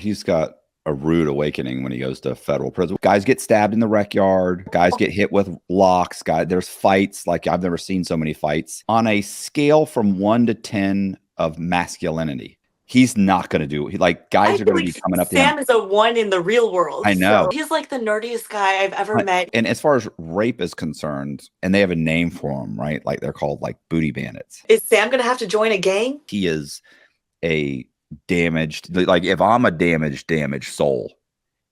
he's got a rude awakening when he goes to federal prison. Guys get stabbed in the rec yard. Guys get hit with locks. There's fights like I've never seen so many fights. On a scale from 1 to 10 of masculinity, he's not going to do it. Like guys are going to be coming up to him. Sam is a 1 in the real world. I know. So he's like the nerdiest guy I've ever met. And as far as rape is concerned, and they have a name for him, right? Like they're called like booty bandits. Is Sam going to have to join a gang? He is a damaged, like if I'm a damaged soul,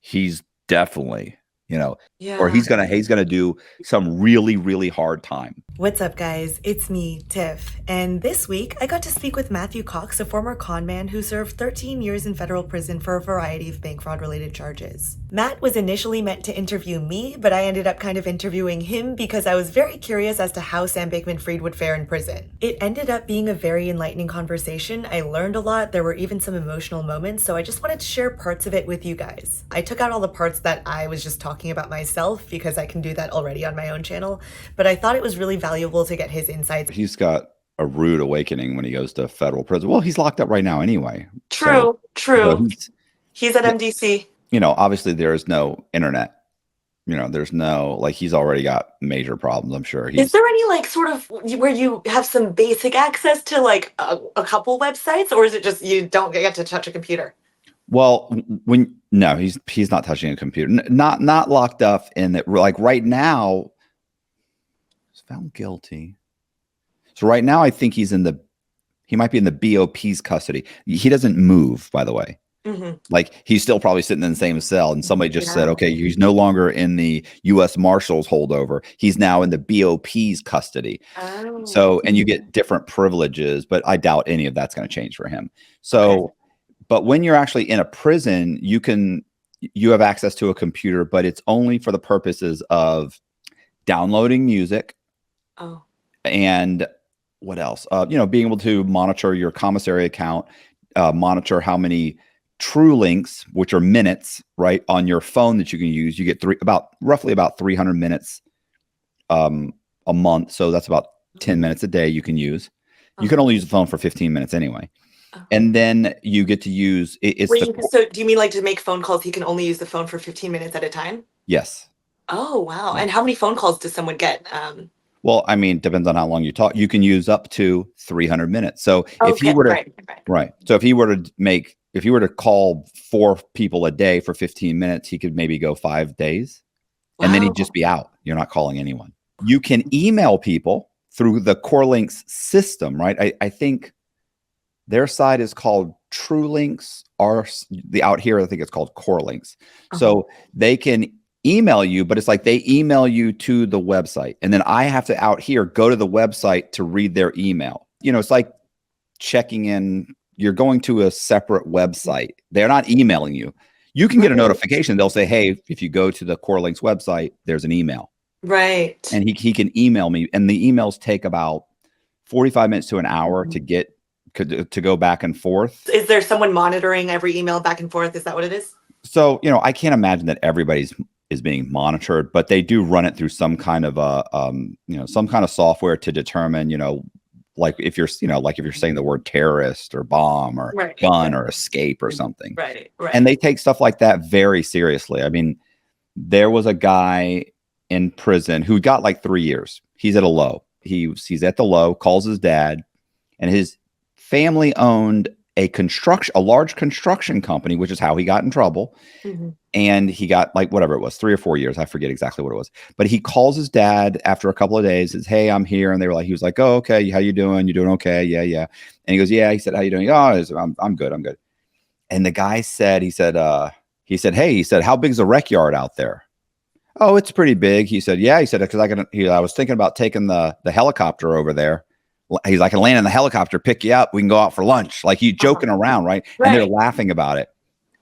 he's definitely, or he's gonna do some really, really hard time. What's up, guys? It's me, Tiff, and this week I got to speak with Matthew Cox, a former con man who served 13 years in federal prison for a variety of bank fraud related charges. Matt was initially meant to interview me, but I ended up kind of interviewing him because I was very curious as to how Sam Bankman-Fried would fare in prison. It ended up being a very enlightening conversation. I learned a lot. There were even some emotional moments, so I just wanted to share parts of it with you guys. I took out all the parts that I was just talking about myself because I can do that already on my own channel, but I thought it was really valuable to get his insights. He's got a rude awakening when he goes to federal prison. Well, he's locked up right now anyway. True. He's at MDC. Obviously there is no internet. There's no, like, he's already got major problems, I'm sure. Is there any, like, sort of where you have some basic access to, like, a couple websites, or is it just you don't get to touch a computer? Well, no, he's not touching a computer. Not locked up in that. Like right now, he's found guilty. So right now, I think he might be in the BOP's custody. He doesn't move, by the way. Mm-hmm. Like he's still probably sitting in the same cell, and somebody just said, okay, he's no longer in the U.S. Marshals holdover. He's now in the BOP's custody. Oh. So, and you get different privileges, but I doubt any of that's going to change for him. So. Okay. But when you're actually in a prison, you have access to a computer, but it's only for the purposes of downloading music. Oh. And what else? Being able to monitor your commissary account, monitor how many true links, which are minutes, right, on your phone that you can use. You get roughly about 300 minutes a month. So that's about 10 minutes a day you can use. You can only use the phone for 15 minutes anyway. And then you get to use it. So do you mean like to make phone calls, he can only use the phone for 15 minutes at a time? Yes. Oh, wow. And how many phone calls does someone get? Well, I mean, depends on how long you talk. You can use up to 300 minutes. So if he were to, right. So if he were to call 4 people a day for 15 minutes, he could maybe go 5 days. Wow. And then he'd just be out. You're not calling anyone. You can email people through the CoreLinks system, right? I think their site is called TrueLinks, or out here, I think it's called CoreLinks. Uh-huh. So they can email you, but it's like they email you to the website. And then I have to out here go to the website to read their email. It's like checking in. You're going to a separate website. They're not emailing you. You can get a notification. They'll say, hey, if you go to the CoreLinks website, there's an email. Right. And he can email me. And the emails take about 45 minutes to an hour to go back and forth. Is there someone monitoring every email back and forth? Is that what it is? So, I can't imagine that everybody's is being monitored, but they do run it through some kind of some kind of software to determine, like if you're saying the word terrorist or bomb or gun or escape or something. Right. And they take stuff like that very seriously. I mean, there was a guy in prison who got like 3 years. He's at a low. He's at the low, calls his dad, and his family owned a large construction company, which is how he got in trouble. Mm-hmm. And he got like whatever it was, 3 or 4 years. I forget exactly what it was. But he calls his dad after a couple of days, says, hey, I'm here. And he was like, oh, okay. How you doing? You doing okay? Yeah. And he goes, yeah. He said, how you doing? Oh, I'm good. I'm good. And the guy said, hey, how big's the rec yard out there? Oh, it's pretty big. He said, yeah. He said, because I was thinking about taking the helicopter over there. He's like, I can land in the helicopter, pick you up. We can go out for lunch. Like he's joking around, right? And they're laughing about it.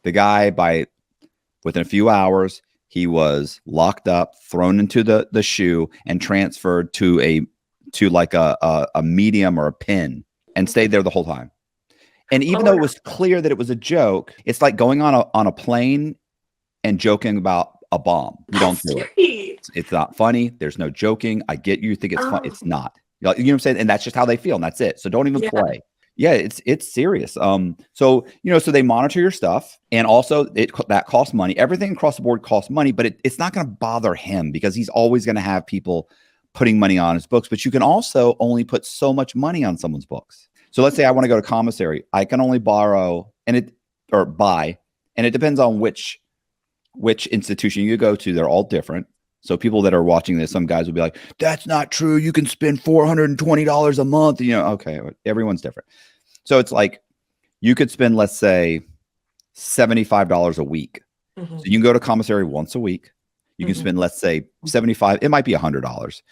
The guy, within a few hours, he was locked up, thrown into the shoe, and transferred to a medium or a pin, and stayed there the whole time. And even though it was clear that it was a joke, it's like going on a plane and joking about a bomb. You don't do it. It's not funny. There's no joking. I get you think it's fun. It's not. You know what I'm saying? And that's just how they feel. And that's it. So don't even play. Yeah, it's serious. So so they monitor your stuff, and also that costs money. Everything across the board costs money, but it's not going to bother him because he's always going to have people putting money on his books. But you can also only put so much money on someone's books. So let's say I want to go to commissary, I can only borrow or buy, and it depends on which institution you go to. They're all different. So people that are watching this, some guys will be like, that's not true. You can spend $420 a month. Okay, everyone's different. So it's like you could spend, let's say, $75 a week. Mm-hmm. So you can go to commissary once a week. You can spend, let's say, 75. It might be $100,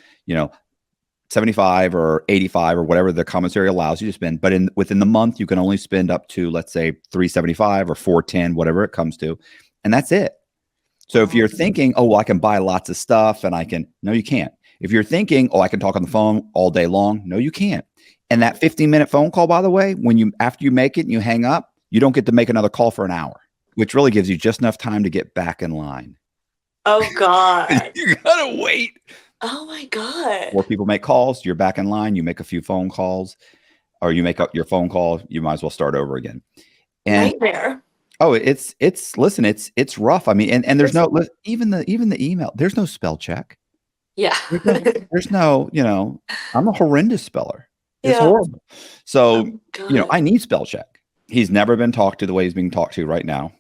75 or 85 or whatever the commissary allows you to spend. But within the month, you can only spend up to, let's say, $375 or $410, whatever it comes to. And that's it. So if you're thinking, oh, well, I can buy lots of stuff and no, you can't. If you're thinking, oh, I can talk on the phone all day long, no, you can't. And that 15-minute phone call, by the way, after you make it and you hang up, you don't get to make another call for an hour, which really gives you just enough time to get back in line. Oh, God. You gotta wait. Oh, my God. 4 people make calls, you're back in line, you make a few phone calls, or you make up your phone call, you might as well start over again. And nightmare. oh, it's rough. I mean, and there's no, even the email, there's no spell check. Yeah. There's no, I'm a horrendous speller. It's horrible. So, I need spell check. He's never been talked to the way he's being talked to right now.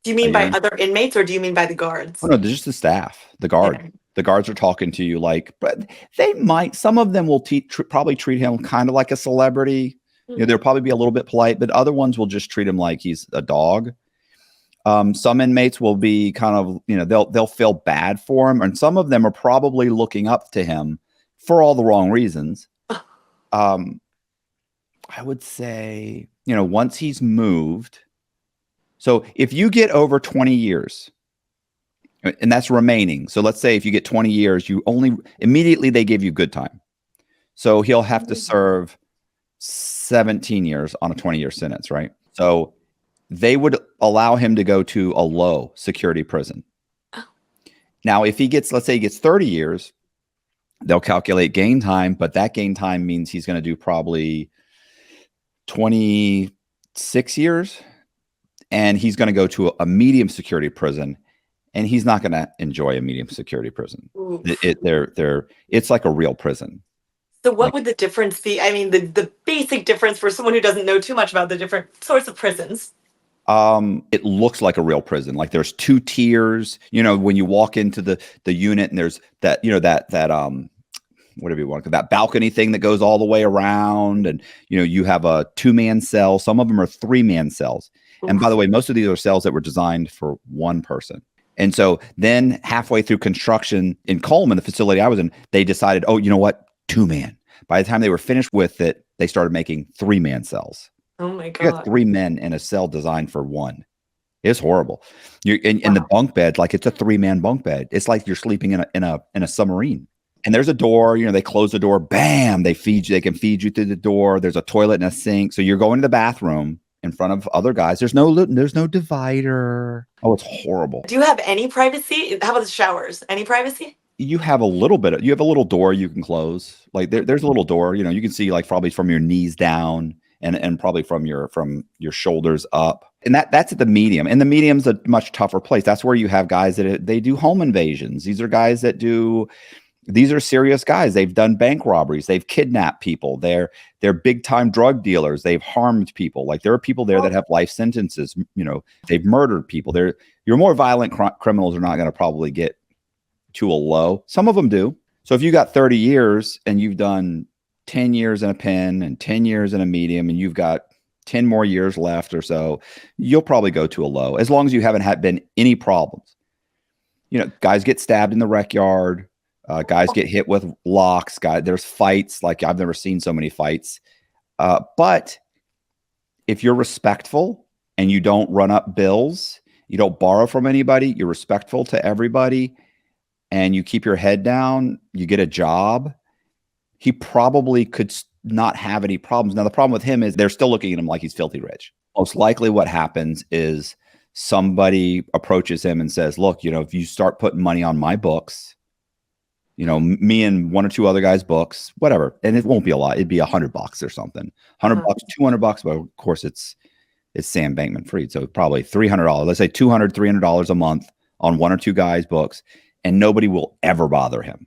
Do you mean by other inmates or do you mean by the guards? Oh, no, just the staff, the guard. Yeah. The guards are talking to you but some of them will probably treat him kind of like a celebrity. They'll probably be a little bit polite, but other ones will just treat him like he's a dog. Some inmates will be kind of, they'll feel bad for him. And some of them are probably looking up to him for all the wrong reasons. I would say, once he's moved. So if you get over 20 years, and that's remaining. So let's say if you get 20 years, immediately they give you good time. So he'll have to serve 17 years on a 20-year sentence, right? So they would allow him to go to a low security prison. Now, if let's say he gets 30 years, they'll calculate gain time, but that gain time means he's going to do probably 26 years, and he's going to go to a medium security prison, and he's not going to enjoy a medium security prison. It's like a real prison. So what would the difference be? I mean, the basic difference for someone who doesn't know too much about the different sorts of prisons. It looks like a real prison. Like there's 2 tiers, when you walk into the unit, and there's that, whatever you want, that balcony thing that goes all the way around. And, you have a 2-man cell. Some of them are 3-man cells. Oof. And by the way, most of these are cells that were designed for one person. And so then halfway through construction in Coleman, the facility I was in, they decided, oh, you know what? 2-man. By the time they were finished with it, they started making 3-man cells. Oh my God. You got 3 men in a cell designed for one. It's horrible. You're in the bunk bed, like it's a 3-man bunk bed. It's like you're sleeping in a submarine. And there's a door, they close the door, bam, they can feed you through the door. There's a toilet and a sink. So you're going to the bathroom in front of other guys. There's no divider. Oh, it's horrible. Do you have any privacy? How about the showers? Any privacy? You have a little bit. You have a little door you can close. Like there's a little door. You can see like probably from your knees down and probably from your shoulders up. And that's at the medium. And the medium's a much tougher place. That's where you have guys that they do home invasions. These are guys that these are serious guys. They've done bank robberies. They've kidnapped people. They're big time drug dealers. They've harmed people. Like there are people there that have life sentences. They've murdered people. Your more violent criminals are not going to probably get to a low. Some of them do. So if you got 30 years and you've done 10 years in a pen and 10 years in a medium, and you've got 10 more years left or so, you'll probably go to a low, as long as you haven't been any problems. Guys get stabbed in the rec yard. Guys get hit with locks. There's fights. Like I've never seen so many fights. But if you're respectful and you don't run up bills, you don't borrow from anybody, you're respectful to everybody, and you keep your head down, you get a job, he probably could not have any problems. Now, the problem with him is they're still looking at him like he's filthy rich. Most likely what happens is somebody approaches him and says, look, if you start putting money on my books, me and one or two other guys' books, whatever. And it won't be a lot. It'd be $100 or something, $100, $200. But of course it's Sam Bankman-Fried. So probably $300. Let's say $300 a month on one or two guys' books, and nobody will ever bother him.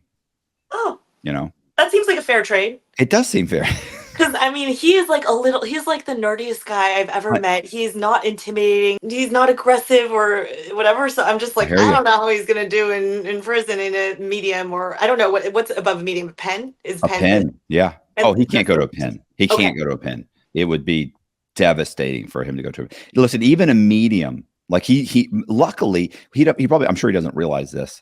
Oh, You know, that seems like a fair trade. it does seem fair. Because, I mean, he's like the nerdiest guy I've ever met. He's not intimidating. He's not aggressive or whatever. So I'm just like, I don't know how he's going to do in prison in a medium, or I don't know what's above a medium. A pen? Is A pen. Yeah. And Oh, he can't go to a pen. He can't go to a pen. It would be devastating for him to go to. Listen, even a medium, like he luckily, he probably, I'm sure he doesn't realize this,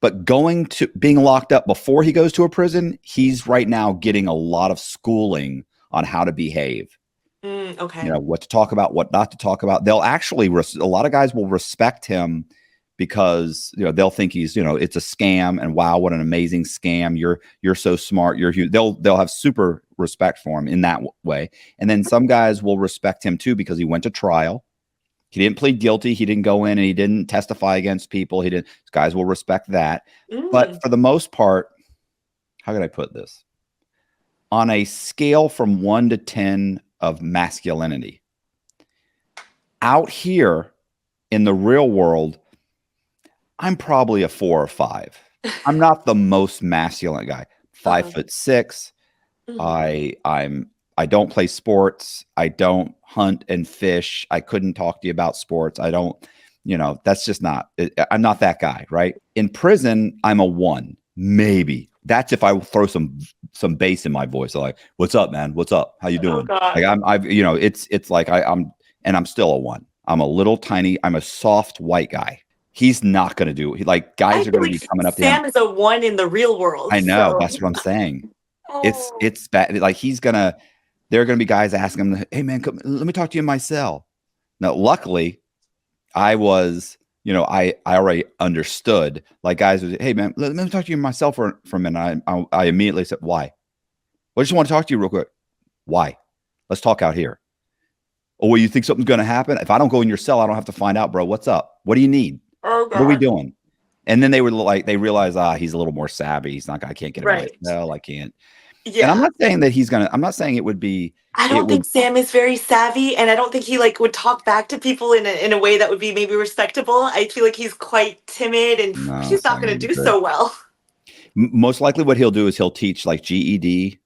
but being locked up before he goes to a prison, he's right now getting a lot of schooling on how to behave. Okay. What to talk about, what not to talk about. They'll actually, a lot of guys will respect him because, they'll think he's, it's a scam, and wow, what an amazing scam. You're so smart. They'll have super respect for him in that way. And then some guys will respect him too, because he went to trial. He didn't plead guilty. He didn't go in and he didn't testify against people. Guys will respect that. But for the most part, how could I put this? On a scale from 1 to 10 of masculinity, out here in the real world, I'm probably a 4 or 5. I'm not the most masculine guy. 5'6". I don't play sports. I don't hunt and fish. I couldn't talk to you about sports. I don't, that's just not, I'm not that guy, right? In prison, I'm a 1, maybe. That's if I throw some bass in my voice. Like, what's up, man? What's up? How you doing? Like it's like I'm still a 1. I'm a little tiny, I'm a soft white guy. He's not going to do it. Like, guys are going to be coming up to him. Sam is a 1 in the real world. I know. That's what I'm saying. It's bad. Like, there are going to be guys asking him, hey man, let me talk to you in my cell. Now, luckily I was, I already understood. Like, guys was, hey man, let me talk to you in my cell for a minute. I immediately said, why? Well, I just want to talk to you real quick. Why? Let's talk out here. Oh, well, you think something's going to happen? If I don't go in your cell, I don't have to find out, bro. What's up? What do you need? Oh, what are we doing? And then they realize, he's a little more savvy. I can't get him right. No, I can't. Yeah. And I'm not saying that I'm not saying it would be. I don't think Sam is very savvy, and I don't think he would talk back to people in a way that would be maybe respectable. I feel like he's quite timid, and he's not going to do so well. Most likely what he'll do is he'll teach like GED,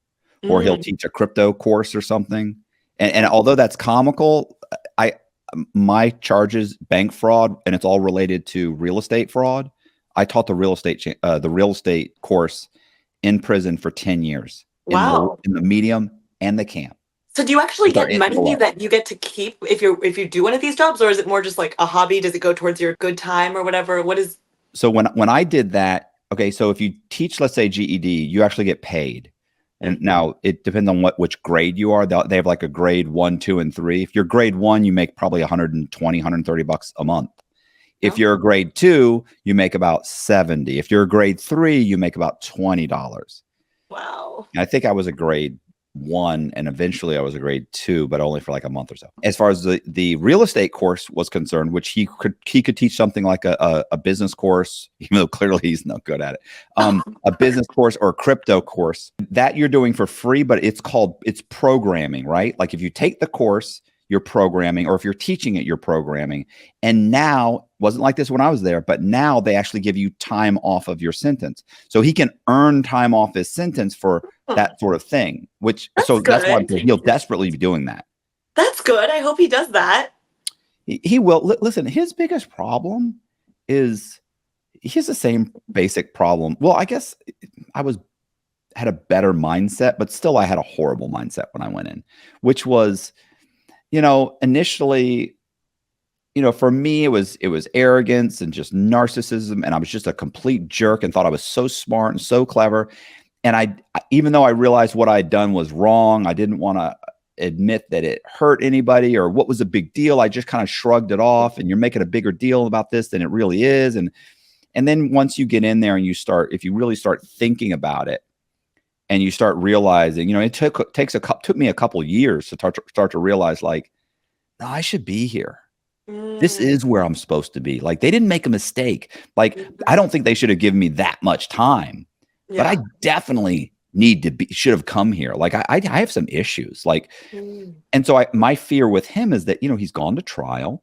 or he'll teach a crypto course or something. And although that's comical, my charges, bank fraud, and it's all related to real estate fraud. I taught the real estate course in prison for 10 years. Wow. In the medium and the camp. So do you actually get money that you get to keep if you do one of these jobs, or is it more just like a hobby? Does it go towards your good time or whatever? What is? So when I did that, okay, so if you teach, let's say GED, you actually get paid. And now it depends on which grade you are. They have like a grade 1, 2, and 3. If you're grade 1, you make probably $120, $130 a month. If you're a grade 2, you make about 70. If you're a grade 3, you make about $20. Wow. And I think I was a grade 1, and eventually I was a grade 2, but only for like a month or so. As far as the real estate course was concerned, which he could teach something like a business course, even though clearly he's not good at it. A business course or a crypto course that you're doing for free, but it's programming, right? Like, if you take the course, you're programming, or if you're teaching it, you're programming. And now, wasn't like this when I was there, but now they actually give you time off of your sentence. So he can earn time off his sentence for that sort of thing, that's why he'll desperately be doing that. That's good. I hope he does that. He will. Listen, his biggest problem is he has the same basic problem. Well, I guess I had a better mindset, but still I had a horrible mindset when I went in, which was, initially, for me, it was arrogance and just narcissism. And I was just a complete jerk and thought I was so smart and so clever. And even though I realized what I'd done was wrong, I didn't want to admit that it hurt anybody or what was a big deal. I just kind of shrugged it off, and you're making a bigger deal about this than it really is. And then once you get in there and if you really start thinking about it, and you start realizing, it took me a couple years to start to realize, like, no, I should be here. This is where I'm supposed to be. Like, they didn't make a mistake. Like, I don't think they should have given me that much time. but I Yeah. definitely should have come here. Like I have some issues. Like, Mm. and so my fear with him is that, he's gone to trial.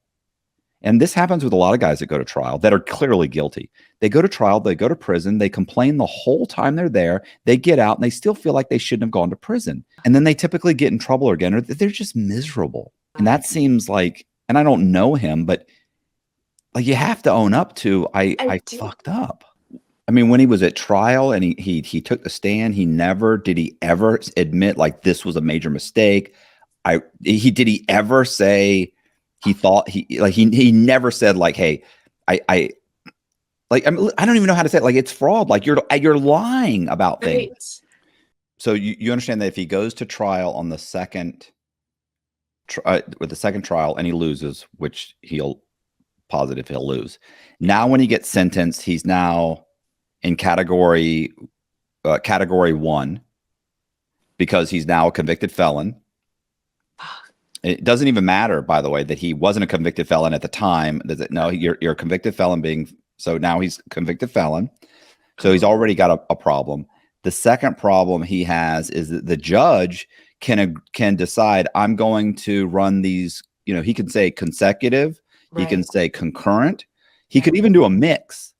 And this happens with a lot of guys that go to trial that are clearly guilty. They go to trial, they go to prison, they complain the whole time they're there. They get out and they still feel like they shouldn't have gone to prison. And then they typically get in trouble again, or they're just miserable. And that seems like, and I don't know him, but like you have to own up to, I fucked up. I mean, when he was at trial and he took the stand, did he ever admit like this was a major mistake? Did he ever say he thought he never said like, hey, I don't even know how to say it. Like it's fraud. Like you're lying about things. Right. So you understand that if he goes to trial on the second with the second trial and he loses, which he'll lose. Now, when he gets sentenced, he's now in category 1 because he's now a convicted felon. It doesn't even matter, by the way, that he wasn't a convicted felon at the time. No, you're a convicted felon so now he's a convicted felon. So he's already got a problem. The second problem he has is that the judge can decide, I'm going to run these, he can say consecutive, he can say concurrent. He could even do a mix.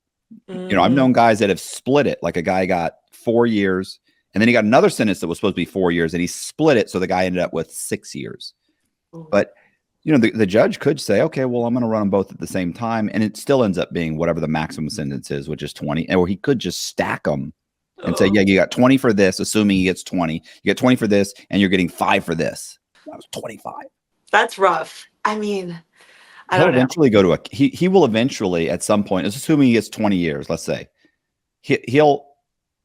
I've known guys that have split it. Like a guy got 4 years and then he got another sentence that was supposed to be 4 years and he split it. So the guy ended up with 6 years. But, the judge could say, okay, well, I'm going to run them both at the same time. And it still ends up being whatever the maximum sentence is, which is 20. Or he could just stack them and say, yeah, you got 20 for this, assuming he gets 20. You get 20 for this and you're getting 5 for this. That was 25. That's rough. I mean, He'll eventually go to he will eventually at some point, assuming he gets 20 years, let's say, he'll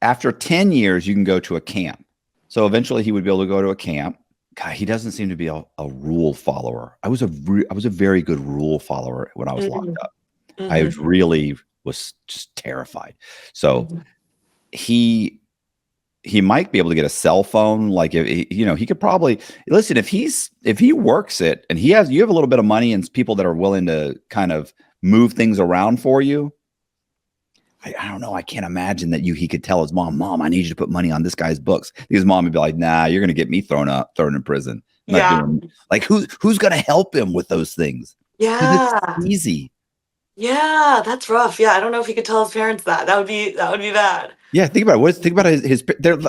after 10 years, you can go to a camp. So eventually he would be able to go to a camp. God, he doesn't seem to be a rule follower. I was a very good rule follower when I was locked up. I really was just terrified. So he might be able to get a cell phone. Like if he could probably listen if he works it and you have a little bit of money and people that are willing to kind of move things around for you. I don't know. I can't imagine that he could tell his mom, I need you to put money on this guy's books. His mom would be like, nah, you're going to get me thrown in prison. Like who's going to help him with those things? Yeah. It's easy. Yeah, that's rough. Yeah. I don't know if he could tell his parents that. That would be bad. Yeah. Think about it. Think about his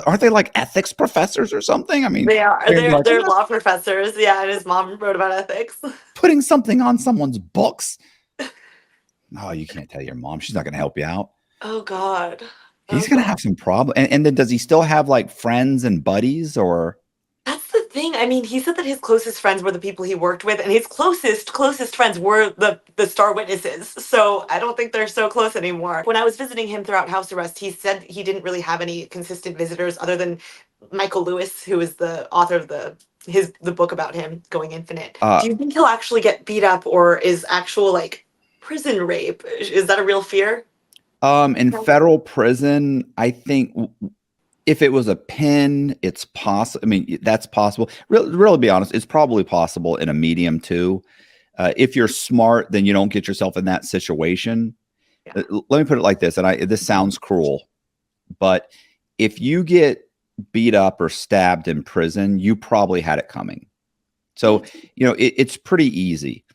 aren't they like ethics professors or something? I mean, they are. They're law professors. Yeah. And his mom wrote about ethics. Putting something on someone's books. Oh, you can't tell your mom. She's not going to help you out. Oh God. He's going to have some problem. And then does he still have like friends and buddies or? That's the thing. I mean, he said that his closest friends were the people he worked with, and his closest friends were the star witnesses. So I don't think they're so close anymore. When I was visiting him throughout house arrest, he said he didn't really have any consistent visitors other than Michael Lewis, who is the author of the book about him, Going Infinite. Do you think he'll actually get beat up, or is actual like prison rape? Is that a real fear? In federal prison, I think if it was a pen, it's possible. I mean, that's possible. Really, be honest, it's probably possible in a medium too. If you're smart, then you don't get yourself in that situation. Yeah. Let me put it like this, and this sounds cruel, but if you get beat up or stabbed in prison, you probably had it coming. So, it's pretty easy.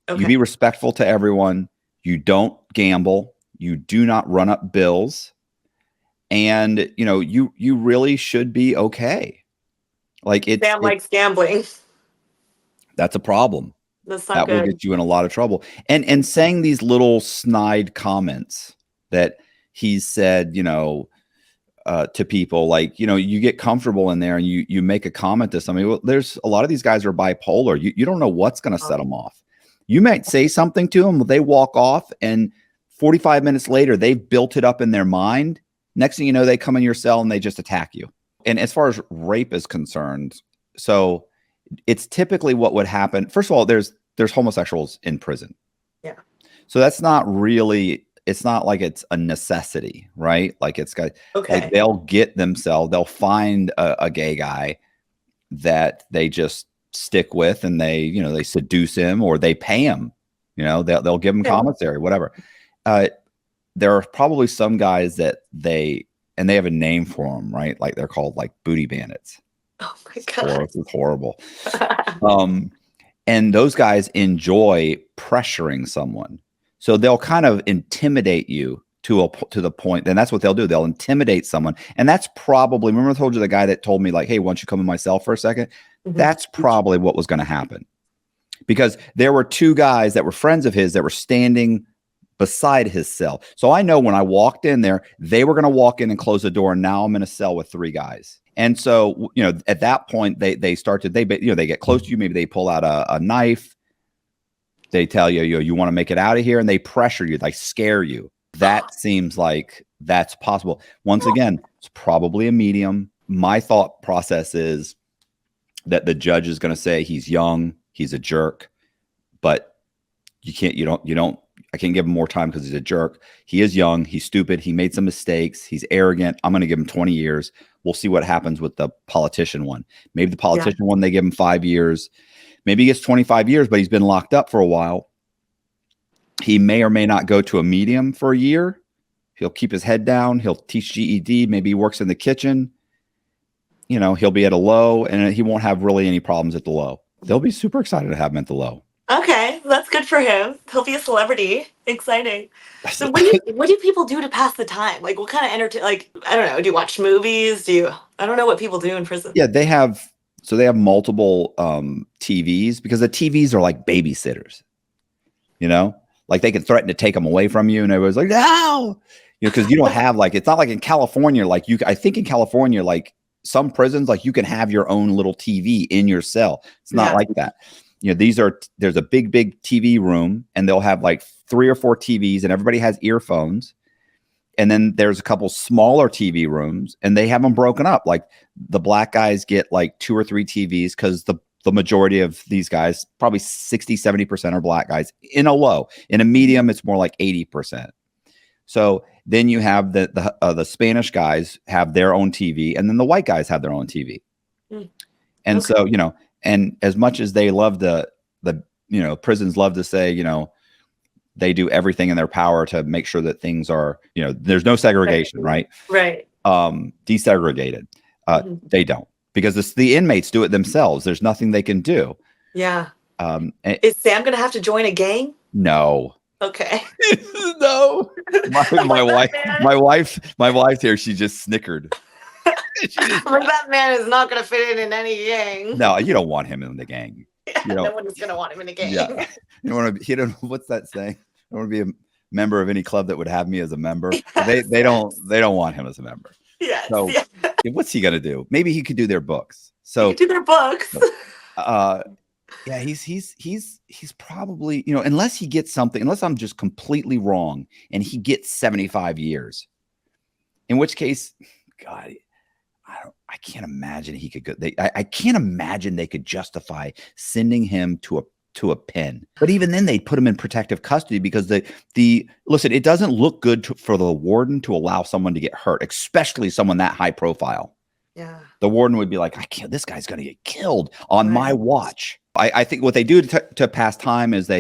Okay. You be respectful to everyone. You don't gamble. You do not run up bills. And, you really should be okay. Like Sam likes gambling. That's a problem. That will get you in a lot of trouble. And saying these little snide comments that he's said, to people, like, you get comfortable in there and you make a comment to somebody. Well, there's a lot of these guys are bipolar. You don't know what's going to set them off. You might say something to them, they walk off, and 45 minutes later, they've built it up in their mind. Next thing you know, they come in your cell and they just attack you. And as far as rape is concerned, so it's typically what would happen. First of all, there's homosexuals in prison. Yeah. So that's not really, it's not like it's a necessity, right? Like it's got, like they'll find a gay guy that they just stick with, and they seduce him, or they pay him, they'll give him commissary, whatever. There are probably some guys that they and they have a name for them, right? Like they're called like booty bandits. Oh my God. It's horrible. And those guys enjoy pressuring someone. So they'll kind of intimidate you to the point. And that's what they'll do. They'll intimidate someone. And that's probably, remember I told you the guy that told me like, hey, why don't you come in my cell for a second? That's probably what was going to happen. Because there were two guys that were friends of his that were standing beside his cell. So I know when I walked in there, they were going to walk in and close the door. And now I'm in a cell with three guys. And so, at that point, they get close to you. Maybe they pull out a knife. They tell you, you want to make it out of here, and they pressure you, they scare you. That seems like that's possible. Once again, it's probably a medium. My thought process is that the judge is going to say he's young, he's a jerk, but I can't give him more time because he's a jerk. He is young. He's stupid. He made some mistakes. He's arrogant. I'm going to give him 20 years. We'll see what happens with the politician one. Maybe the politician one, they give him 5 years. Maybe he gets 25 years, but he's been locked up for a while. He may or may not go to a medium for a year. He'll keep his head down. He'll teach GED. Maybe he works in the kitchen. He'll be at a low, and he won't have really any problems at the low. They'll be super excited to have him at the low. Okay, that's good for him. He'll be a celebrity. Exciting. So what do people do to pass the time? Like what kind of I don't know, do you watch movies? I don't know what people do in prison. Yeah, they have multiple TVs, because the TVs are like babysitters. Like they can threaten to take them away from you, and everybody's like, no, because you don't have it's not like in California, I think in California, like some prisons, like you can have your own little TV in your cell. It's not like that. There's a big TV room, and they'll have like 3 or 4 TVs, and everybody has earphones. And then there's a couple smaller TV rooms, and they have them broken up. Like the black guys get like 2 or 3 TVs, because the majority of these guys, probably 60-70% are black guys. In a low, in a medium, it's more like 80%. So then you have the Spanish guys have their own TV, and then the white guys have their own TV. And so, and as much as they love the prisons love to say, they do everything in their power to make sure that things are, there's no segregation, right? Right. Desegregated. They don't, because the inmates do it themselves. There's nothing they can do. Yeah. Is Sam going to have to join a gang? No. Okay. No. My wife here, she just snickered. That man is not going to fit in any gang. No, you don't want him in the gang. No one is going to want him in a gang. Yeah. You don't want to. What's that saying? I don't want to be a member of any club that would have me as a member. They don't want him as a member. Yes. So what's he going to do? Maybe he could do their books. So he could do their books. Yeah, he's probably, unless he gets something, unless I'm just completely wrong and he gets 75 years, in which case, God, I can't imagine he could go. I can't imagine they could justify sending him to a pen. But even then, they'd put him in protective custody, because listen, it doesn't look good for the warden to allow someone to get hurt, especially someone that high profile. Yeah, the warden would be like, this guy's going to get killed on my watch. I think what they do to pass time is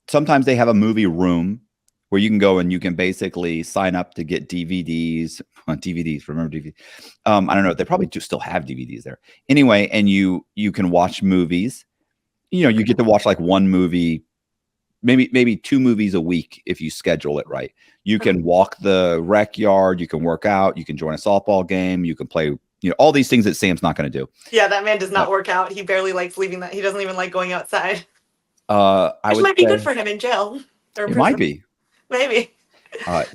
sometimes they have a movie room where you can go and you can basically sign up to get DVDs. Remember DVD? I don't know. They probably do still have DVDs there. Anyway, and you can watch movies. You get to watch like one movie, maybe 2 movies a week if you schedule it right. You can walk the rec yard. You can work out. You can join a softball game. You can play. All these things that Sam's not going to do. Yeah, that man does not work out. He barely likes leaving that. He doesn't even like going outside. Which might be good for him in jail. It might be. Maybe.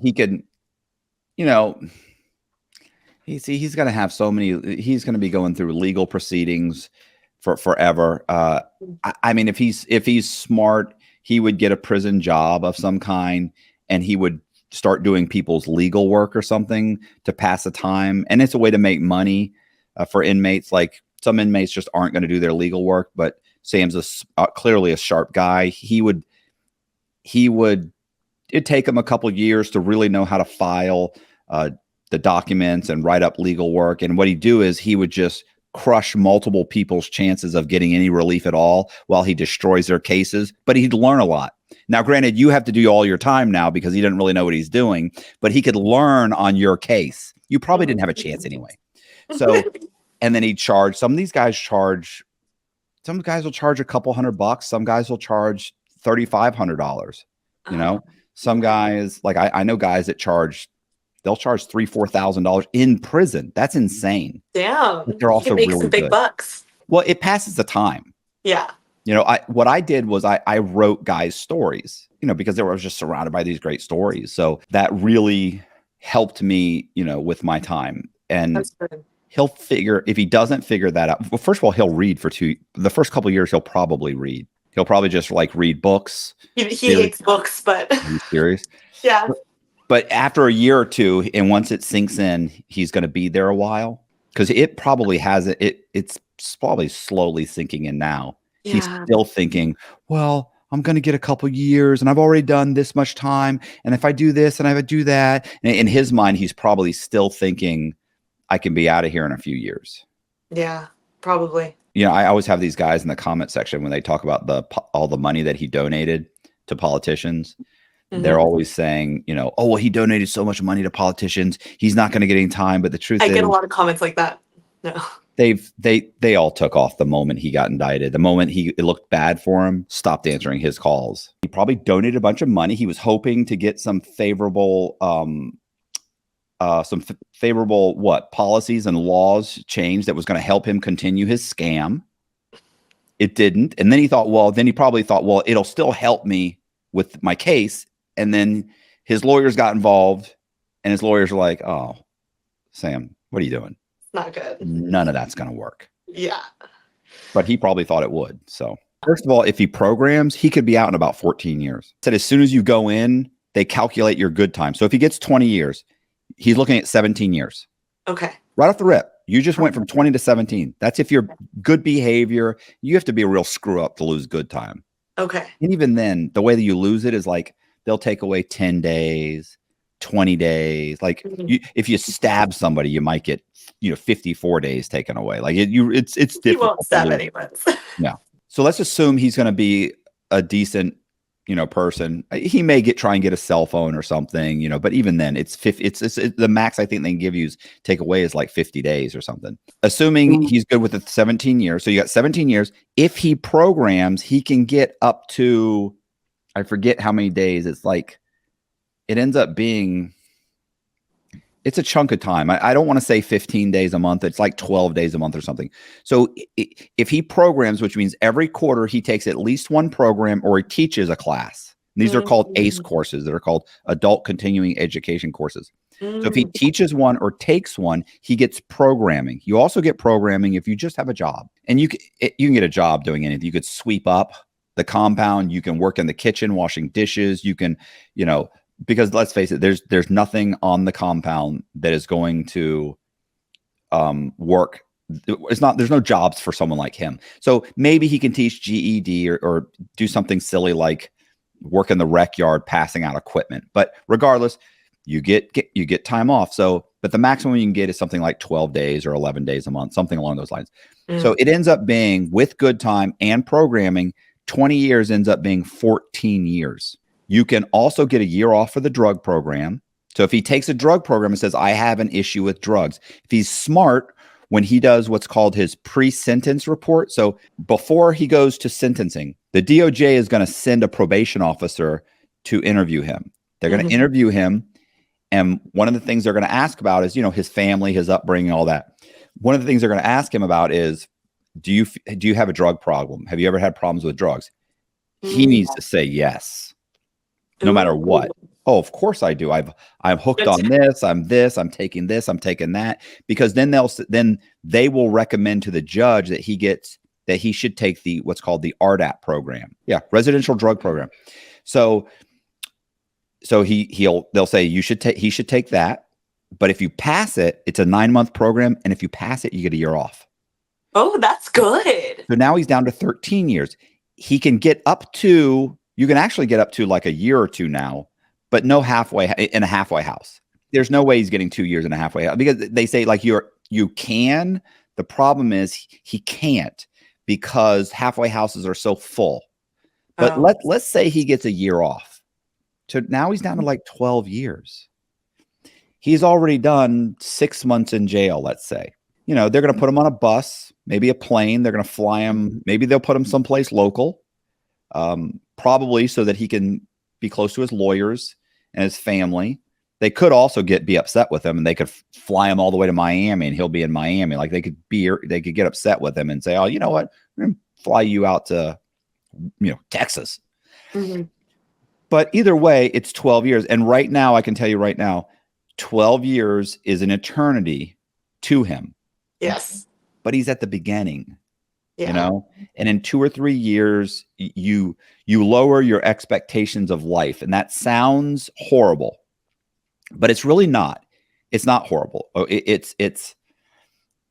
He can, he's going to have so many, he's going to be going through legal proceedings for forever. I mean, if he's smart, he would get a prison job of some kind, and he would start doing people's legal work or something to pass the time. And it's a way to make money for inmates. Like some inmates just aren't going to do their legal work, but Sam's clearly a sharp guy. It'd take him a couple of years to really know how to file the documents and write up legal work. And what he'd do is he would just crush multiple people's chances of getting any relief at all while he destroys their cases, but he'd learn a lot. Now, granted, you have to do all your time now because he didn't really know what he's doing, but he could learn on your case. You probably didn't have a chance anyway. So, and then he'd charge, some guys will charge a couple $100. Some guys will charge $3,500. You know, some guys, like I know guys that they'll charge $3,000-$4,000 in prison. That's insane. Damn. But they're also make really some big good. bucks. Well, it passes the time. Yeah. You know, what I did was I wrote guys' stories, you know, because I was just surrounded by these great stories. So that really helped me, you know, with my time. And That's good. he'll figure, if he doesn't figure that out, well, first of all, he'll read the first couple of years, he'll probably read. He'll probably just like read books. He hates books, but Are you serious? yeah. But after a year or two, and once it sinks in, he's going to be there a while, because it probably hasn't. It's probably slowly sinking in now. Yeah. He's still thinking, well, I'm going to get a couple years, and I've already done this much time, and if I do this and I do that, and in his mind, he's probably still thinking, I can be out of here in a few years. Yeah, probably. You know, I always have these guys in the comment section when they talk about all the money that he donated to politicians. They're always saying, you know, oh, well, he donated so much money to politicians, he's not going to get any time. But the truth is, I get a lot of comments like that. No. They all took off the moment he got indicted. The moment it looked bad for him, stopped answering his calls. He probably donated a bunch of money. He was hoping to get some favorable policies and laws changed that was going to help him continue his scam. It didn't. And then he probably thought, well, it'll still help me with my case. And then his lawyers got involved, and his lawyers were like, oh, Sam, what are you doing? Not good. None of that's going to work. Yeah. But he probably thought it would. So first of all, if he programs, he could be out in about 14 years. Said as soon as you go in, they calculate your good time. So if he gets 20 years, he's looking at 17 years. Okay. Right off the rip. You just went from 20 to 17. That's if you're good behavior. You have to be a real screw up to lose good time. Okay. And even then, the way that you lose it is like they'll take away 10 days, 20 days. Like if you stab somebody, you might get 54 days taken away. Like it's difficult. He won't stab anyone. Yeah. So let's assume he's going to be a decent person. He may try and get a cell phone or something, but even then it's the max I think they can give you take away is like 50 days or something. Assuming he's good with the 17 years. So you got 17 years. If he programs, he can get up to, I forget how many days. It's like, it ends up being, it's a chunk of time. I don't want to say 15 days a month. It's like 12 days a month or something. So if he programs, which means every quarter he takes at least one program or he teaches a class. These are called ACE courses that are called Adult Continuing Education courses. So if he teaches one or takes one, he gets programming. You also get programming if you just have a job. And you can get a job doing anything. You could sweep up the compound. You can work in the kitchen, washing dishes. You can, because let's face it, there's nothing on the compound that is going to work. There's no jobs for someone like him. So maybe he can teach GED or do something silly like work in the rec yard, passing out equipment. But regardless, you get time off. So, but the maximum you can get is something like 12 days or 11 days a month, something along those lines. So it ends up being, with good time and programming, 20 years ends up being 14 years. You can also get a year off for the drug program. So if he takes a drug program and says, I have an issue with drugs, if he's smart, when he does what's called his pre-sentence report. So before he goes to sentencing, the DOJ is going to send a probation officer to interview him. They're going to interview him. And one of the things they're going to ask about is, his family, his upbringing, all that. One of the things they're going to ask him about is, do you have a drug problem? Have you ever had problems with drugs? He needs to say yes. No matter what. Oh, of course I do. I'm hooked on this. I'm taking this. I'm taking that. Because then they will recommend to the judge that he should take what's called the RDAP program. Yeah, residential drug program. So they'll say he should take that. But if you pass it, it's a 9-month program, and if you pass it, you get a year off. Oh, that's good. So now he's down to 13 years. He can get up to. You can actually get up to like a year or two now, but no halfway in a halfway house. There's no way he's getting 2 years in a halfway house, because they say like you can, The problem is he can't because halfway houses are so full. But let's say he gets a year off. So now he's down to like 12 years. He's already done 6 months in jail, let's say. You know, they're going to put him on a bus, maybe a plane. They're going to fly him. Maybe they'll put him someplace local, probably so that he can be close to his lawyers and his family. They could also be upset with him, and they could fly him all the way to Miami, and he'll be in Miami. Like they could get upset with him and say, "Oh, you know what? We're going to fly you out to, Texas." Mm-hmm. But either way, it's 12 years. And right now, I can tell you right now, 12 years is an eternity to him. Yes. But he's at the beginning, yeah. And in 2 or 3 years, you lower your expectations of life. And that sounds horrible, but it's really not. It's not horrible.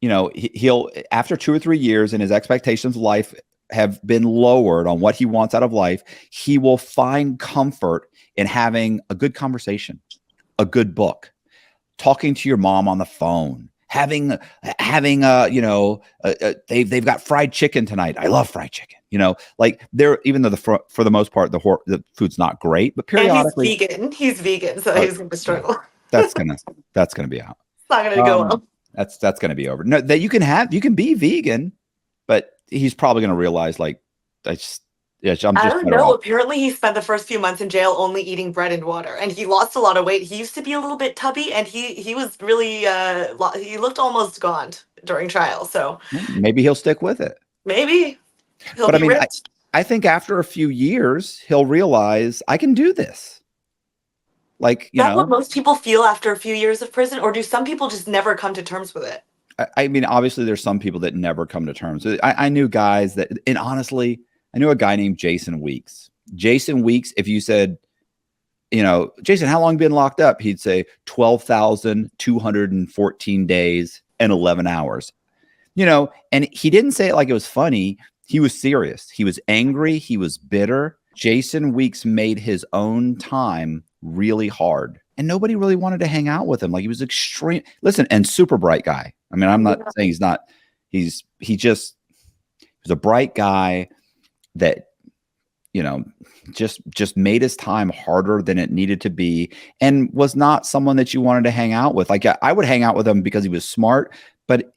He'll, after 2 or 3 years and his expectations of life have been lowered on what he wants out of life, he will find comfort in having a good conversation, a good book, talking to your mom on the phone, having they've got fried chicken tonight. I love fried chicken. Like even though for the most part the food's not great, but periodically he's vegan, so he's going to struggle. That's gonna be out. It's not going to go well. That's going to be over. No, that you can be vegan, but he's probably going to realize like I don't know. Apparently he spent the first few months in jail only eating bread and water, and he lost a lot of weight. He used to be a little bit tubby, and he was really he looked almost gaunt during trial. So maybe he'll stick with it. Maybe he'll be ripped. I think after a few years he'll realize I can do this. Like, That's what most people feel after a few years of prison, or do some people just never come to terms with it? I mean, obviously there's some people that never come to terms. I knew guys that, and honestly, I knew a guy named Jason Weeks. Jason Weeks, if you said, Jason, how long been locked up? He'd say 12,214 days and 11 hours. And he didn't say it like it was funny. He was serious. He was angry. He was bitter. Jason Weeks made his own time really hard, and nobody really wanted to hang out with him. Like he was extreme. Listen, and super bright guy. I mean, I'm not saying he's not. He was a bright guy that just made his time harder than it needed to be, and was not someone that you wanted to hang out with. Like I would hang out with him because he was smart, but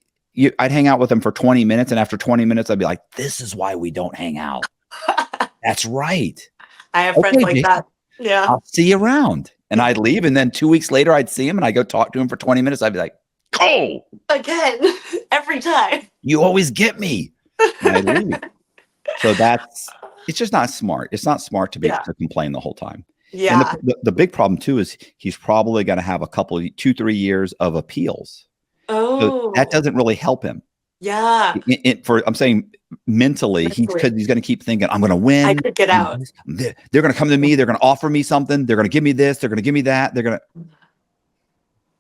I'd hang out with him for 20 minutes, and after 20 minutes, I'd be like, "This is why we don't hang out." That's right. I have friends like that. Yeah. I'll see you around. And I'd leave. And then 2 weeks later, I'd see him and I go talk to him for 20 minutes. I'd be like, "Go again." Every time. You always get me. And I'd leave. So it's just not smart. It's not smart to to complain the whole time. Yeah. And the big problem too is he's probably going to have a couple, 2-3 years of appeals. Oh, so that doesn't really help him. Yeah. I'm saying mentally, he's going to keep thinking, "I'm going to win. I could get out. They're going to come to me. They're going to offer me something. They're going to give me this. They're going to give me that. They're going to."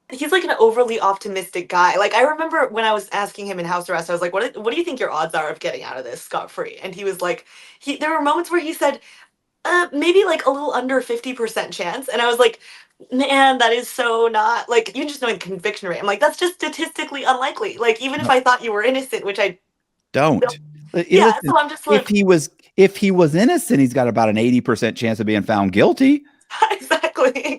He's like an overly optimistic guy. Like I remember when I was asking him in house arrest, I was like, what do you think your odds are of getting out of this scot-free? And he was like, there were moments where he said, maybe like a little under 50% chance. And I was like, man, that is so not, like, even just knowing the conviction rate, I'm like, that's just statistically unlikely. Like, even if I thought you were innocent, which I don't. Yeah, listen, so I'm just like, if he was innocent, he's got about an 80% chance of being found guilty. Exactly.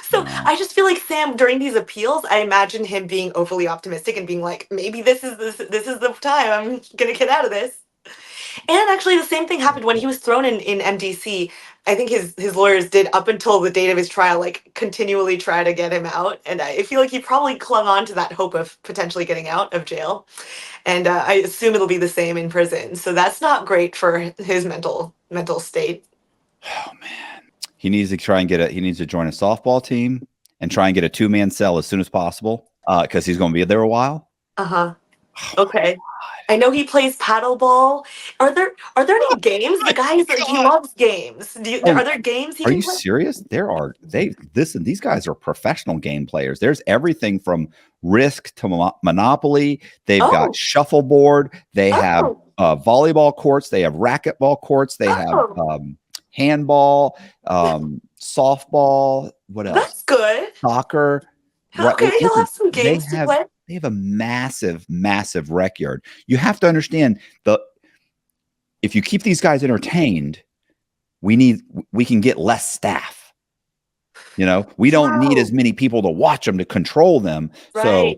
So I just feel like Sam, during these appeals, I imagine him being overly optimistic and being like, maybe this is the time I'm gonna get out of this. And actually, the same thing happened when he was thrown in MDC. I think his lawyers did, up until the date of his trial, like continually try to get him out. And I feel like he probably clung on to that hope of potentially getting out of jail. And I assume it'll be the same in prison. So that's not great for his mental state. Oh man. He needs to try and he needs to join a softball team and try and get a 2-man cell as soon as possible. Because he's going to be there a while. Uh-huh. Okay. I know he plays paddleball. Are there any games? The guy he loves games. Are there games he can play? Are you play? serious? These guys are professional game players. There's everything from Risk to Monopoly. They've got shuffleboard. They have volleyball courts. They have racquetball courts. They have handball, softball. What else? That's good. Soccer. Okay, he'll have some games to play. They have a massive, massive rec yard. You have to understand if you keep these guys entertained, we can get less staff. We don't need as many people to watch them, to control them. Right. So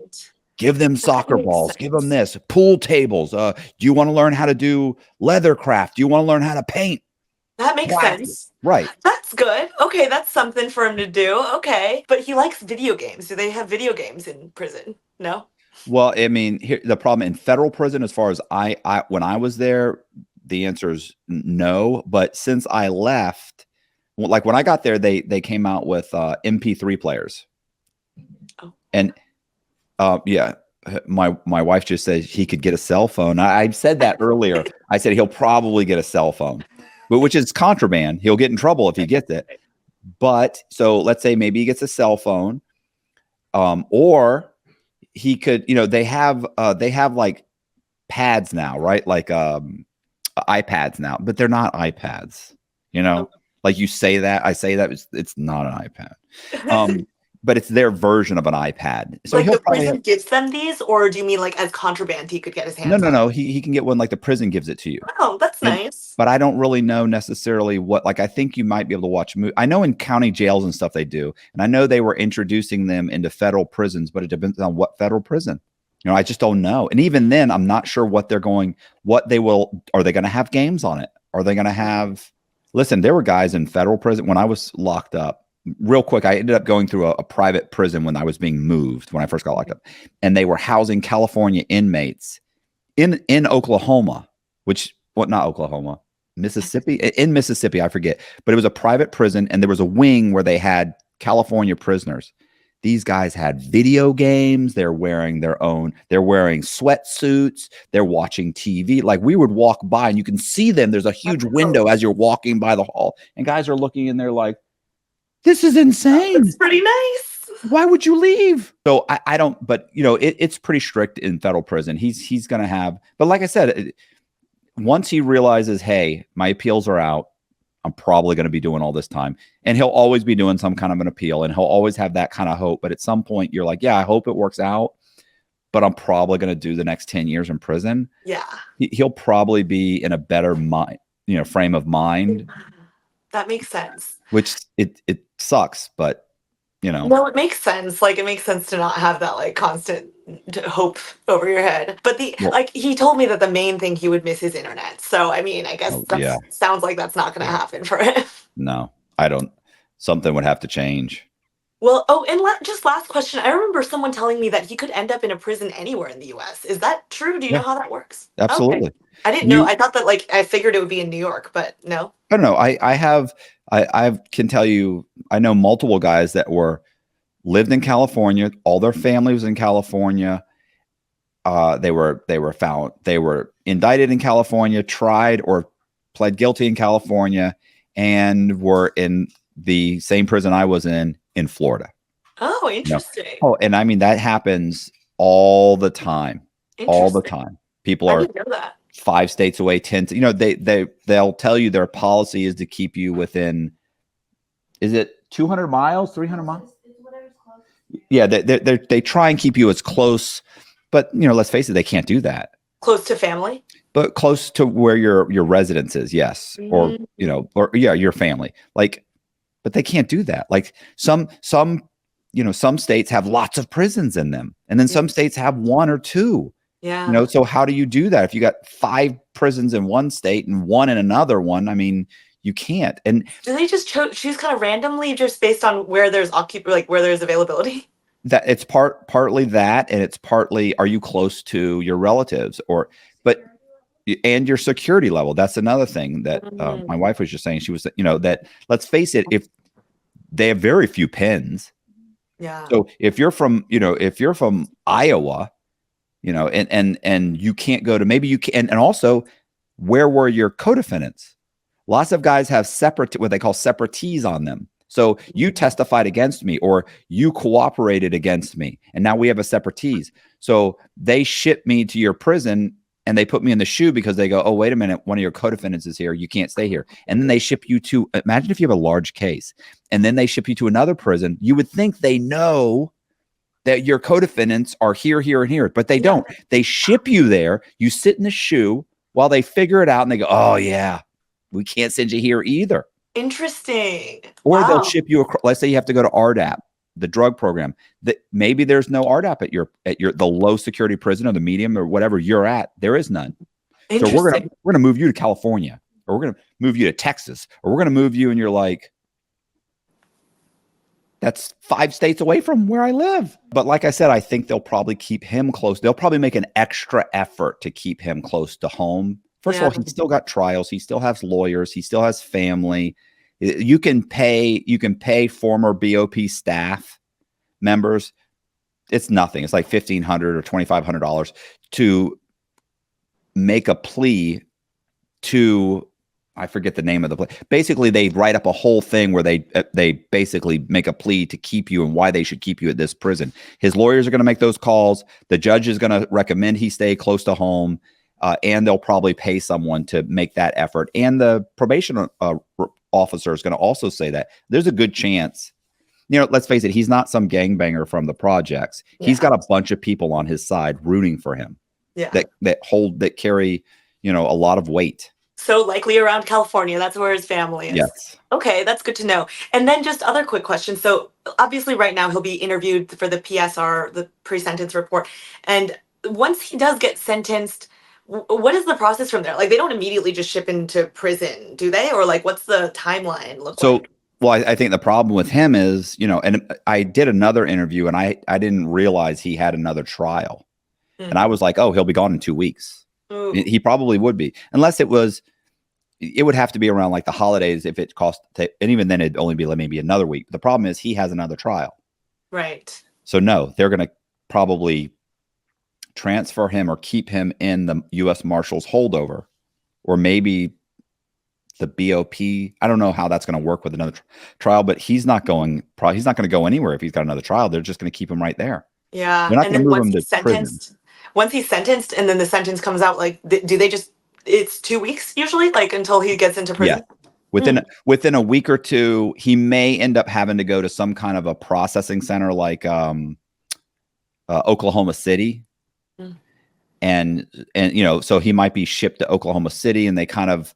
give them soccer balls, give them this, pool tables. Do you want to learn how to do leather craft? Do you want to learn how to paint? That makes sense. Right. That's good. Okay, that's something for him to do. Okay. But he likes video games. Do they have video games in prison? No? Well, I mean, the problem in federal prison, as far as when I was there, the answer is no. But since I left, like when I got there, they came out with MP3 players. Oh. And yeah, my wife just said he could get a cell phone. I said that earlier. I said he'll probably get a cell phone, but which is contraband. He'll get in trouble if he gets it. But so let's say maybe he gets a cell phone, or he could, they have like pads now, right? Like iPads now, but they're not iPads. Like you say that, I say that it's not an iPad. But it's their version of an iPad. So like the prison gives them these, or do you mean like as contraband he could get his hands on? No. He can get one like the prison gives it to you. Oh, that's nice. But I don't really know necessarily like I think you might be able to watch movies. I know in county jails and stuff they do. And I know they were introducing them into federal prisons, but it depends on what federal prison. I just don't know. And even then, I'm not sure are they going to have games on it? Are they going to have, listen, there were guys in federal prison when I was locked up. Real quick, I ended up going through a private prison when I was being moved, when I first got locked up. And they were housing California inmates in Oklahoma, not Oklahoma, Mississippi, in Mississippi, I forget. But it was a private prison, and there was a wing where they had California prisoners. These guys had video games. They're wearing sweatsuits. They're watching TV. Like we would walk by and you can see them. There's a huge window as you're walking by the hall, and guys are looking in there like, this is insane. It's pretty nice. Why would you leave? So I don't, but it's pretty strict in federal prison. He's going to have, but like I said, once he realizes, hey, my appeals are out, I'm probably going to be doing all this time. And he'll always be doing some kind of an appeal, and he'll always have that kind of hope. But at some point you're like, yeah, I hope it works out, but I'm probably going to do the next 10 years in prison. Yeah. He'll probably be in a better frame of mind. That makes sense. Which it sucks, but No, it makes sense. Like it makes sense to not have that like constant hope over your head. But he told me that the main thing he would miss is internet. So I mean, I guess sounds like that's not going to happen for him. No, I don't. Something would have to change. Well, and just last question. I remember someone telling me that he could end up in a prison anywhere in the U.S. Is that true? Do you know how that works? Absolutely. Okay. I didn't know. I thought that I figured it would be in New York, but no. I don't know. I can tell you, I know multiple guys that lived in California. All their family was in California. They were indicted in California, tried or pled guilty in California, and were in the same prison I was in Florida. Oh, interesting. And I mean, that happens all the time. All the time. People are 5 states away, 10. They'll tell you their policy is to keep you within. Is it 200 miles, 300 miles? Whatever's close. Yeah, they try and keep you as close, but let's face it, they can't do that. Close to family, but close to where your residence is, yes, or your family. But they can't do that. Like some states have lots of prisons in them, and then some states have 1 or 2. Yeah. So how do you do that if you got 5 prisons in one state and 1 in another one? I mean, you can't. And do they just choose kind of randomly, just based on where there's where there's availability? That it's partly that, and it's partly, are you close to your relatives, and your security level? That's another thing that my wife was just saying. She was, that let's face it, if they have very few pens. Yeah. So if you're from Iowa, and you can't go to, maybe you can, and also where were your co-defendants? Lots of guys have what they call separatees on them. So you testified against me, or you cooperated against me, and now we have a separatees. So they ship me to your prison, and they put me in the shoe because they go, oh, wait a minute, one of your co-defendants is here. You can't stay here. And then they ship you to, imagine if you have a large case, and then they ship you to another prison. You would think they know that your co-defendants are here, here, and here, but they don't. They ship you there. You sit in the shoe while they figure it out, and they go, "Oh yeah, we can't send you here either." Interesting. Or they'll ship you across. Let's say you have to go to RDAP, the drug program. That maybe there's no RDAP at the low security prison or the medium or whatever you're at. There is none. So we're gonna move you to California, or we're gonna move you to Texas, or we're gonna move you, and you're like, that's 5 states away from where I live. But like I said, I think they'll probably keep him close. They'll probably make an extra effort to keep him close to home. First of all, he's still got trials. He still has lawyers. He still has family. You can pay former BOP staff members. It's nothing. It's like $1,500 or $2,500 to make a plea to, I forget the name of the plea. Basically, they write up a whole thing where they basically make a plea to keep you and why they should keep you at this prison. His lawyers are going to make those calls. The judge is going to recommend he stay close to home, and they'll probably pay someone to make that effort. And the probation officer is going to also say that there's a good chance. Let's face it, he's not some gangbanger from the projects. Yeah. He's got a bunch of people on his side rooting for him. Yeah. That carry, a lot of weight. So likely around California. That's where his family is. Yes. Okay, that's good to know. And then just other quick questions. So obviously right now he'll be interviewed for the PSR, the pre-sentence report. And once he does get sentenced, what is the process from there? Like, they don't immediately just ship into prison, do they? Or like, what's the timeline look like? Well, I think the problem with him is, and I did another interview and I didn't realize he had another trial. Mm-hmm. And I was like, oh, he'll be gone in 2 weeks. Ooh. He probably would be, unless it would have to be around like the holidays if it cost, and even then it'd only be maybe another week. The problem is he has another trial. Right. So no, they're going to probably transfer him or keep him in the U.S. Marshals holdover, or maybe the BOP. I don't know how that's going to work with another trial, but he's not going to go anywhere if he's got another trial. They're just going to keep him right there. Yeah. They're not going to move him to prison. Once he's sentenced and then the sentence comes out, like, do they just, it's 2 weeks usually, like until he gets into prison? Yeah. Within a week or two, he may end up having to go to some kind of a processing center like Oklahoma City. Mm. And so he might be shipped to Oklahoma City and they kind of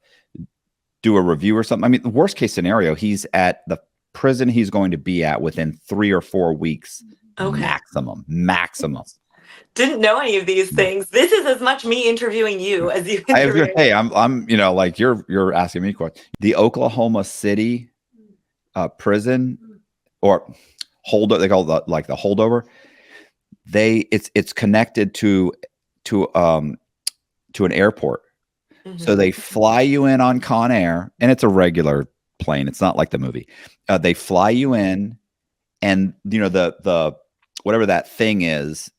do a review or something. I mean, the worst case scenario, he's at the prison he's going to be at within 3 or 4 weeks. Okay. Maximum. Didn't know any of these things. This is as much me interviewing you as you. Hey, I'm like you're asking me questions. The Oklahoma City prison or holdover, they call it the holdover. It's connected to an airport. Mm-hmm. So they fly you in on Con Air, and it's a regular plane. It's not like the movie. They fly you in, and the whatever that thing is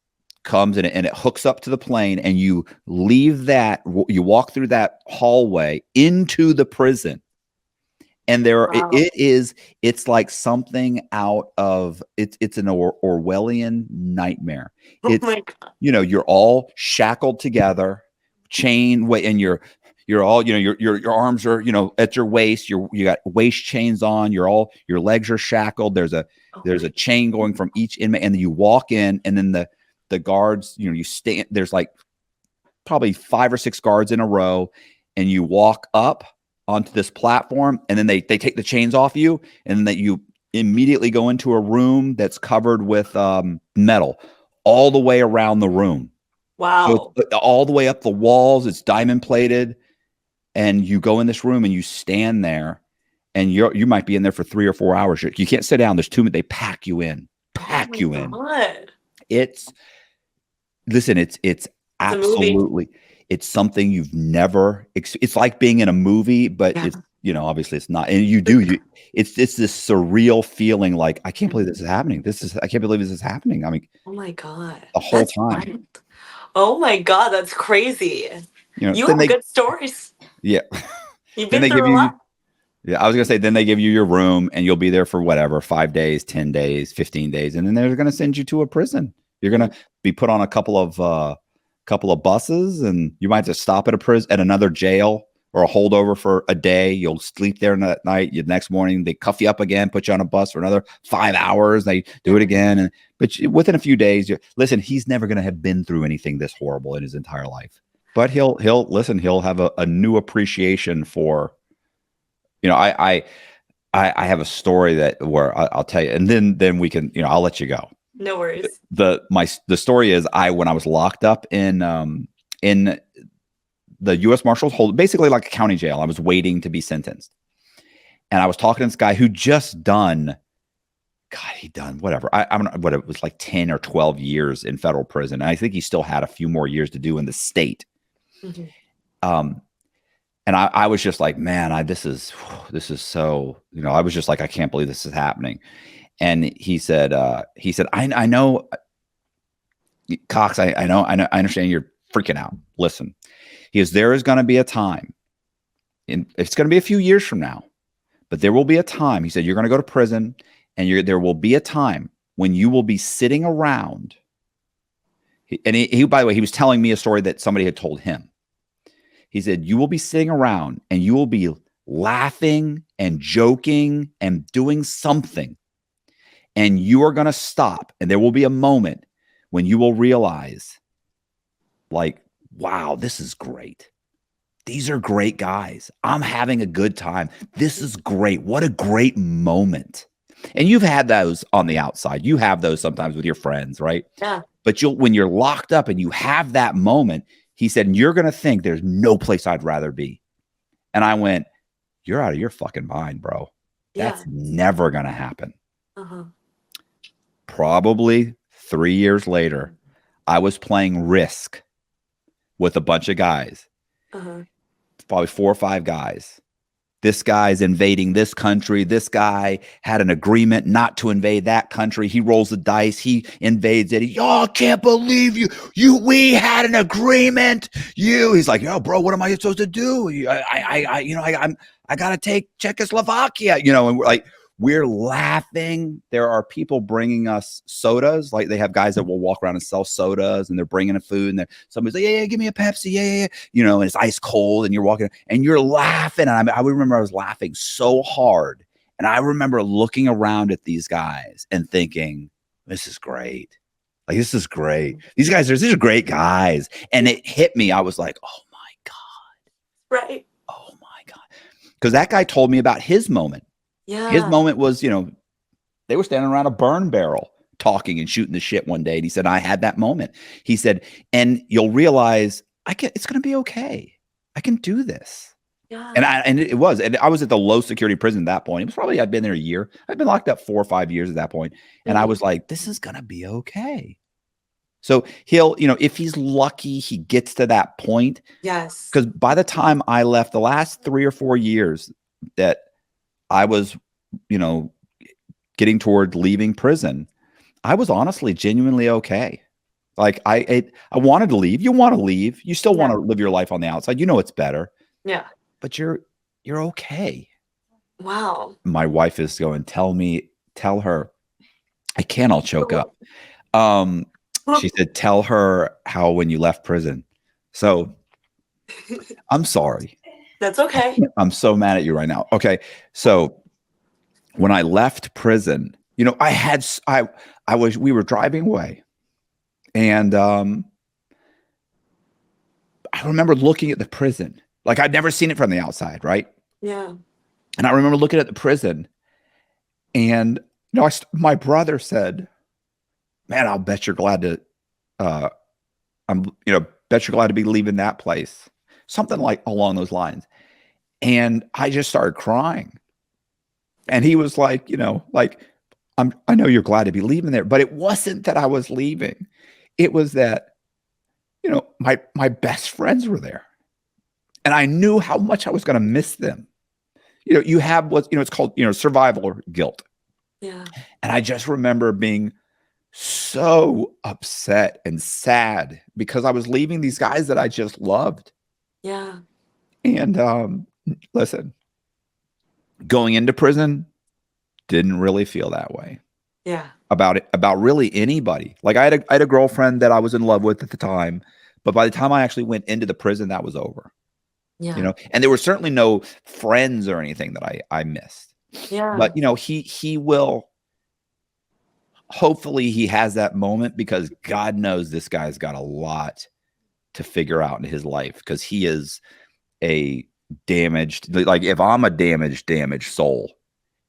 comes and it hooks up to the plane, and you you walk through that hallway into the prison. And it's like something out of it's an Orwellian nightmare. It's, oh my God. You're all shackled together, chain weight, and you're all, your arms are, at your waist, you got waist chains on, your legs are shackled. There's a chain going from each inmate, and then you walk in, and then the guards, you stand, there's like probably 5 or 6 guards in a row, and you walk up onto this platform, and then they take the chains off you, and then you immediately go into a room that's covered with metal all the way around the room. Wow. So all the way up the walls, it's diamond plated, and you go in this room and you stand there, and you might be in there for 3 or 4 hours. You can't sit down. There's too many. They pack you in. It's absolutely, it's something you've never, it's like being in a movie, but it's, obviously it's not. And it's this surreal feeling like, I can't believe this is happening. I can't believe this is happening. I mean, oh my God. The whole time. Wild. Oh my God, that's crazy. You have good stories. Yeah. You've been through a lot. Yeah, I was going to say, then they give you your room, and you'll be there for whatever, 5 days, 10 days, 15 days. And then they're going to send you to a prison. You're going to be put on a couple of buses, and you might just stop at another jail or a holdover for a day. You'll sleep there that night. The next morning, they cuff you up again, put you on a bus for another 5 hours. They do it again. But within a few days, listen, he's never going to have been through anything this horrible in his entire life. But he'll have a new appreciation for, I have a story where I'll tell you, and then we can, I'll let you go. No worries. The story is when I was locked up in the U.S. Marshals hold, basically like a county jail. I was waiting to be sentenced, and I was talking to this guy who just done whatever. I don't know what it was, like 10 or 12 years in federal prison. And I think he still had a few more years to do in the state. Mm-hmm. And I was just like, man, this is so, I was just like, I can't believe this is happening. And he said, I know, Cox, I understand you're freaking out. Listen, he goes, there is going to be a time, and it's going to be a few years from now, but there will be a time. He said, you're going to go to prison, and there will be a time when you will be sitting around. And he, by the way, he was telling me a story that somebody had told him. He said, you will be sitting around and you will be laughing and joking and doing something. And you are going to stop. And there will be a moment when you will realize, like, wow, this is great. These are great guys. I'm having a good time. This is great. What a great moment. And you've had those on the outside. You have those sometimes with your friends, right? Yeah. But when you're locked up and you have that moment, he said, you're going to think there's no place I'd rather be. And I went, you're out of your fucking mind, bro. That's never going to happen. Uh-huh. Probably 3 years later, I was playing Risk with a bunch of guys, probably 4 or 5 guys. This guy's invading this country. This guy had an agreement not to invade that country. He rolls the dice. He invades it. Y'all can't believe we had an agreement. He's like, yo, bro, what am I supposed to do? I got to take Czechoslovakia, and we're like, we're laughing. There are people bringing us sodas. Like, they have guys that will walk around and sell sodas, and they're bringing a food, and somebody's like, yeah, give me a Pepsi. Yeah. And it's ice cold, and you're walking and you're laughing. And I remember I was laughing so hard. And I remember looking around at these guys and thinking, this is great. Like, this is great. These are great guys. And it hit me. I was like, oh my God. Right. Oh my God. Because that guy told me about his moment. Yeah. His moment was, they were standing around a burn barrel talking and shooting the shit one day. And he said, I had that moment. He said, and you'll realize it's going to be okay. I can do this. Yeah. And it was, and I was at the low security prison at that point. It was probably, I'd been there a year. I'd been locked up 4 or 5 years at that point. And I was like, this is going to be okay. So he'll, if he's lucky, he gets to that point. Yes. Because by the time I left, the last 3 or 4 years that I was, getting toward leaving prison, I was honestly genuinely okay. Like, I wanted to leave. You want to leave. You still want to live your life on the outside. It's better. Yeah. But you're okay. Wow. My wife is going, tell her. I can't, I'll choke up. She said, tell her how when you left prison. So I'm sorry. That's okay. I'm so mad at you right now. Okay. So when I left prison, we were driving away, and I remember looking at the prison. Like, I'd never seen it from the outside. Right. Yeah. And I remember looking at the prison, and, my brother said, man, I'll bet you're glad to, bet you're glad to be leaving that place. Something like along those lines. And I just started crying. And he was like, I know you're glad to be leaving there, but it wasn't that I was leaving. It was that, my best friends were there. And I knew how much I was going to miss them. You have it's called, survival guilt. Yeah. And I just remember being so upset and sad because I was leaving these guys that I just loved. Yeah. And listen, going into prison didn't really feel that way. Yeah. About really anybody. Like, I had a girlfriend that I was in love with at the time, but by the time I actually went into the prison, that was over. Yeah. and there were certainly no friends or anything that I missed. Yeah. But he will. Hopefully, he has that moment, because God knows this guy's got a lot to figure out in his life, because he is a damaged. Like, if I'm a damaged soul,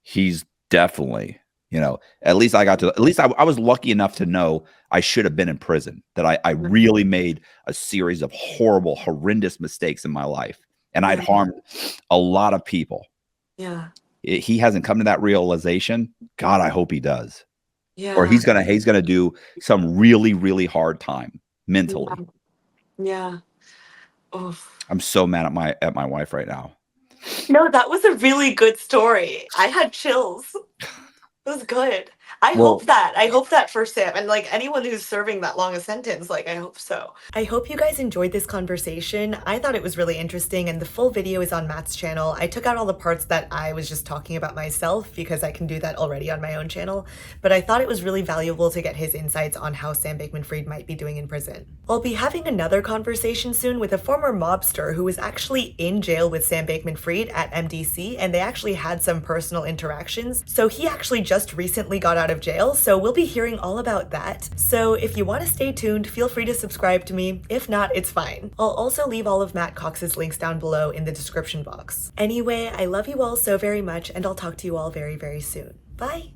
he's definitely. At least I was lucky enough to know I should have been in prison, that I really made a series of horrible, horrendous mistakes in my life, and I'd harmed a lot of people. Yeah. He hasn't come to that realization. God, I hope he does. Yeah. Or he's gonna do some really, really hard time mentally. Yeah. Oh. I'm so mad at my wife right now. No, that was a really good story. I had chills. It was good. I hope that for Sam, and like anyone who's serving that long a sentence, like I hope so. I hope you guys enjoyed this conversation. I thought it was really interesting, and the full video is on Matt's channel. I took out all the parts that I was just talking about myself, because I can do that already on my own channel, but I thought it was really valuable to get his insights on how Sam Bankman-Fried might be doing in prison. I'll be having another conversation soon with a former mobster who was actually in jail with Sam Bankman-Fried at MDC, and they actually had some personal interactions. So he actually just recently got out of jail, so we'll be hearing all about that. So if you want to stay tuned, feel free to subscribe to me. If not, it's fine. I'll also leave all of Matt Cox's links down below in the description box. Anyway, I love you all so very much, and I'll talk to you all very, very soon. Bye!